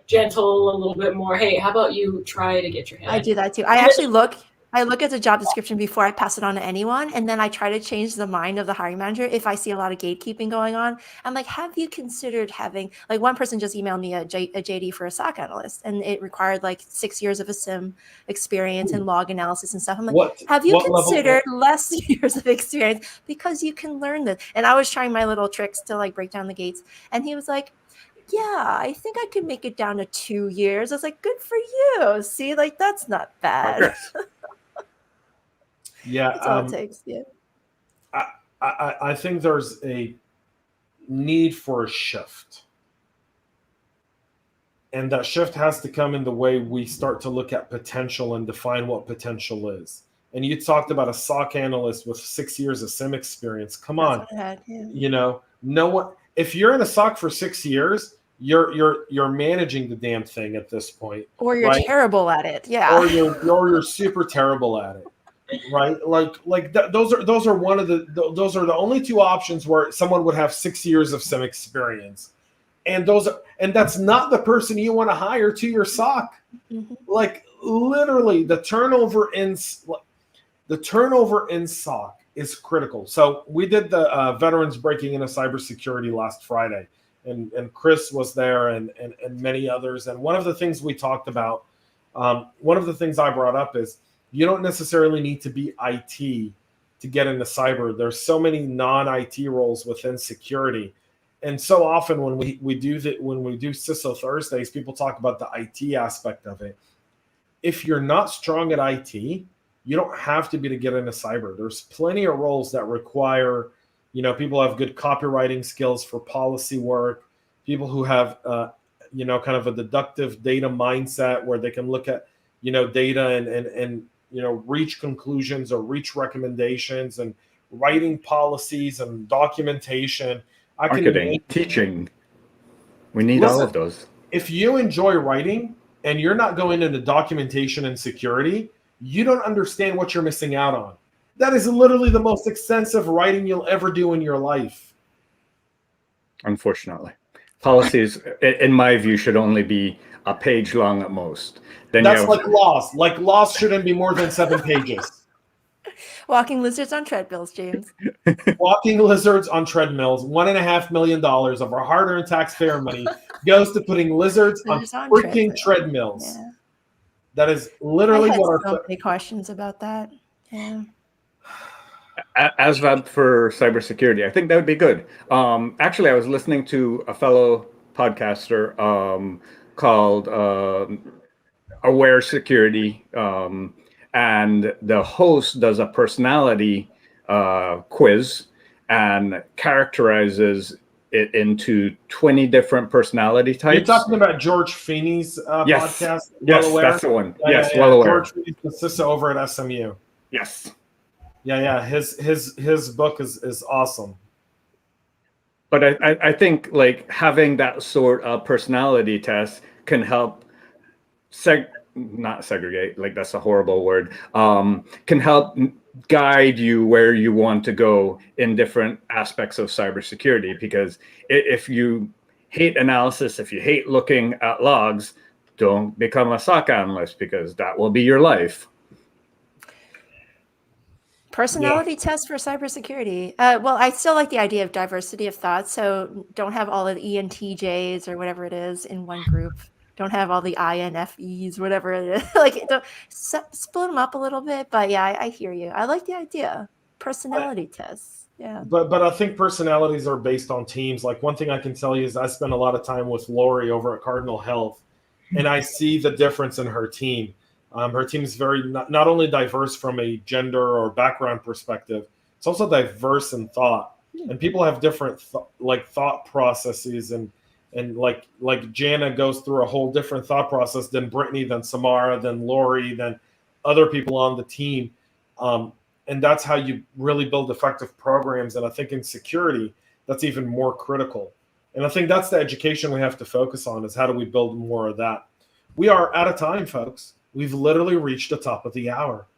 gentle a little bit more. Hey, how about you try to get your head? I do that too. I look at the job description before I pass it on to anyone, and then I try to change the mind of the hiring manager if I see a lot of gatekeeping going on. I'm like, have you considered having, like, one person just emailed me a JD for a SOC analyst, and it required like 6 years of a SIM experience and log analysis and stuff. I'm like, have you considered less years of experience, because you can learn this? And I was trying my little tricks to like break down the gates, and he was like, yeah, I think I could make it down to 2 years. I was like, good for you. See, like, that's not bad. Okay. Yeah, that's all it takes. Yeah, I think there's a need for a shift, and that shift has to come in the way we start to look at potential and define what potential is. And you talked about a SOC analyst with 6 years of SIM experience. Come on, no one. If you're in a SOC for 6 years, you're managing the damn thing at this point, or you're terrible at it. Yeah, or you're super terrible at it. Right, those are the only 2 options where someone would have 6 years of SIM experience, and that's not the person you want to hire to your SOC. Mm-hmm. Like, literally, the turnover in SOC is critical. So we did the Veterans Breaking Into Cybersecurity last Friday, and Chris was there, and many others. And one of the things we talked about, one of the things I brought up is, you don't necessarily need to be IT to get into cyber. There's so many non-IT roles within security. And so often when we do CISO Thursdays, people talk about the IT aspect of it. If you're not strong at IT, you don't have to be to get into cyber. There's plenty of roles that require, people have good copywriting skills for policy work, people who have, kind of a deductive data mindset where they can look at, data and reach conclusions or reach recommendations and writing policies and documentation. Marketing, teaching. We need all of those. If you enjoy writing and you're not going into documentation and security, you don't understand what you're missing out on. That is literally the most extensive writing you'll ever do in your life. Unfortunately. Policies, in my view, should only be a page long at most. Then that's like laws. Like laws shouldn't be more than 7 pages. Walking lizards on treadmills, James. Walking lizards on treadmills. $1.5 million of our hard-earned taxpayer money goes to putting lizards on freaking treadmills. Yeah. That is literally what our so many questions about that. Yeah. ASVAB for cybersecurity. I think that would be good. Actually, I was listening to a fellow podcaster called Aware Security, and the host does a personality quiz and characterizes it into 20 different personality types. You're talking about George Feeney's podcast? Yes, that's the one. Yes, well aware. George Feeney's the CISO over at SMU. Yes. Yeah. His book is awesome. But I think like having that sort of personality test can help not segregate, like that's a horrible word, can help guide you where you want to go in different aspects of cybersecurity. Because if you hate analysis, if you hate looking at logs, don't become a SOC analyst, because that will be your life. Personality test for cybersecurity. Well, I still like the idea of diversity of thought. So don't have all of the ENTJs or whatever it is in one group. Don't have all the INFEs, whatever it is. Like, split them up a little bit. But yeah, I hear you. I like the idea. Personality tests. Yeah. But I think personalities are based on teams. Like, one thing I can tell you is I spend a lot of time with Lori over at Cardinal Health, and I see the difference in her team. Her team is very not only diverse from a gender or background perspective, it's also diverse in thought. And people have different thought processes, and like Jana goes through a whole different thought process than Brittany, than Samara, than Lori, than other people on the team. And that's how you really build effective programs. And I think in security, that's even more critical. And I think that's the education we have to focus on, is how do we build more of that? We are out of time, folks. We've literally reached the top of the hour.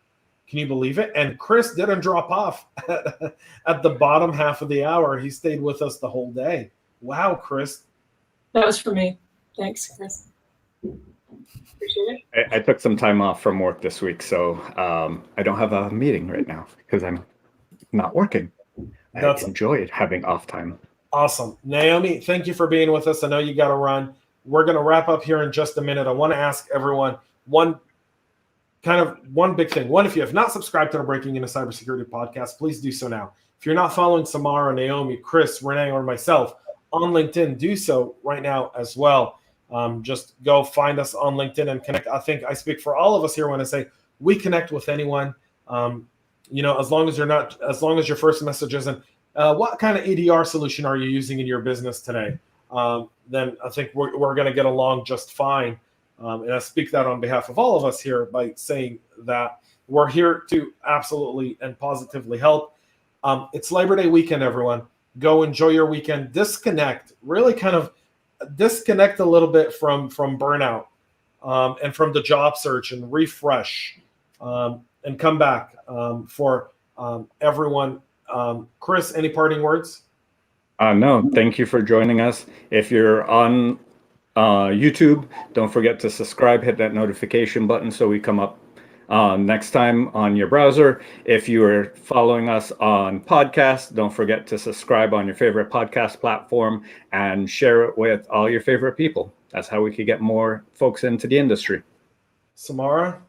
Can you believe it? And Chris didn't drop off at the bottom half of the hour. He stayed with us the whole day. Wow, Chris. That was for me. Thanks, Chris. Appreciate it. I took some time off from work this week, so I don't have a meeting right now because I'm not working. I enjoyed having off time. Awesome. Naomi, thank you for being with us. I know you got to run. We're going to wrap up here in just a minute. I want to ask everyone one big thing. One, if you have not subscribed to the Breaking Into Cybersecurity podcast, please do so now. If you're not following Samara, Naomi, Chris, Renee, or myself on LinkedIn, do so right now as well. Just go find us on LinkedIn and connect. I think I speak for all of us here when I say we connect with anyone. As long as your first message isn't, what kind of EDR solution are you using in your business today? Then I think we're going to get along just fine. And I speak that on behalf of all of us here by saying that we're here to absolutely and positively help. It's Labor Day weekend, everyone. Go enjoy your weekend. Disconnect, really kind of disconnect a little bit from burnout and from the job search, and refresh and come back for everyone. Chris, any parting words? No, thank you for joining us. If you're on YouTube, don't forget to subscribe, hit that notification button so we come up next time on your browser. If you are following us on podcast, don't forget to subscribe on your favorite podcast platform and share it with all your favorite people. That's how we could get more folks into the industry. Samara?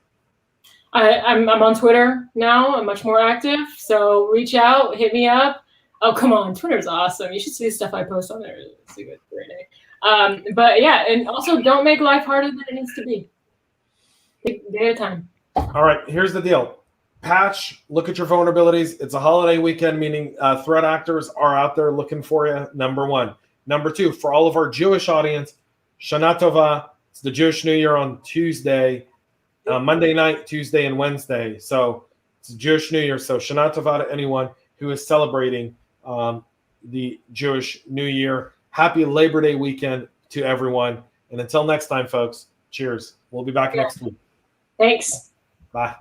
I'm on Twitter now. I'm much more active. So reach out, hit me up. Oh, come on. Twitter's awesome. You should see the stuff I post on there. It's a good day. But yeah, and also don't make life harder than it needs to be. Take a day at a time. All right, here's the deal. Patch, look at your vulnerabilities. It's a holiday weekend, meaning threat actors are out there looking for you, number one. Number two, for all of our Jewish audience, Shana Tova. It's the Jewish New Year on Tuesday. Monday night, Tuesday, and Wednesday. So it's Jewish New Year. So Shana Tova to anyone who is celebrating the Jewish New Year. Happy Labor Day weekend to everyone. And until next time, folks, cheers. We'll be back next week. Thanks. Bye.